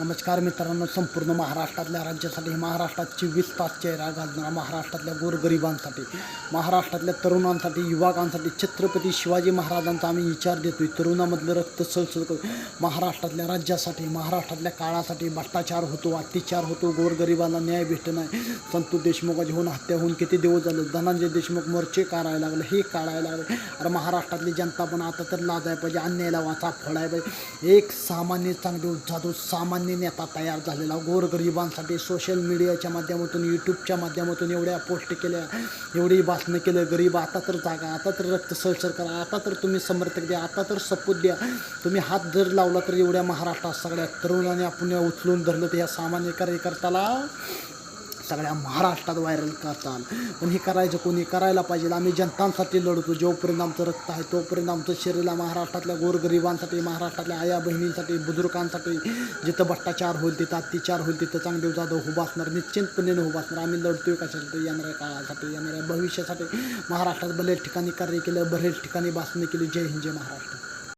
नमस्कार मित्रांनो, संपूर्ण महाराष्ट्रातल्या राज्यासाठी, महाराष्ट्रात 24 तास चेहरा घालणारा, महाराष्ट्रातल्या गोरगरिबांसाठी, महाराष्ट्रातल्या तरुणांसाठी, युवकांसाठी छत्रपती शिवाजी महाराजांचा आम्ही विचार देतोय. तरुणामधलं रक्त सळसळ करू. महाराष्ट्रातल्या राज्यासाठी, महाराष्ट्रातल्या काळासाठी भ्रष्टाचार होतो, अत्याचार होतो, गोरगरिबांना न्याय भेटत नाही. संतोष देशमुखाची होऊन हत्या होऊन किती दिवस झाले. धनंजय देशमुख मोर्चे काढायला लागले, हे काढायला लागले. अरे महाराष्ट्रातली जनता पण आता तर लाजायला पाहिजे, अन्यायाला वाचा फोडायला पाहिजे. एक सामान्य चांगदेव जाधव सामान्य नेता तयार झालेला गोरगरिबांसाठी सोशल मीडियाच्या माध्यमातून, यूट्यूबच्या माध्यमातून एवढ्या पोस्ट केल्या, एवढी भाषणं केलं. गरीब आता तर जागा, आता तर रक्त सळसळ करा, आता तर तुम्ही समर्थक द्या, आता तर सपूत द्या. तुम्ही हात जर लावला तर एवढ्या महाराष्ट्रात सगळ्या तरुणाने आपण उचलून धरलं तर या सामान्य कार्यकर्त्याला सगळ्या महाराष्ट्रात व्हायरल करताल. पण हे करायचं कोणी करायला पाहिजे. आम्ही जनतांसाठी लढतो. जोपर्यंत आमचं रक्त आहे तोपर्यंत आमचं शरीराला महाराष्ट्रातल्या गोरगरिबांसाठी, महाराष्ट्रातल्या आया बहिणींसाठी, बुजुर्गांसाठी, जिथं भ्रष्टाचार होईल, तिथं अत्याचार होईल, तिथं चांगदेव जाधव उभा असणार, निश्चितपणे उभा असणार. आम्ही लढतोय कशासाठी? येणाऱ्या काळासाठी, येणाऱ्या भविष्यासाठी. महाराष्ट्रात बरेच ठिकाणी कार्य केलं, बरेच ठिकाणी भाषणे केली. जय हिंद, जय महाराष्ट्र.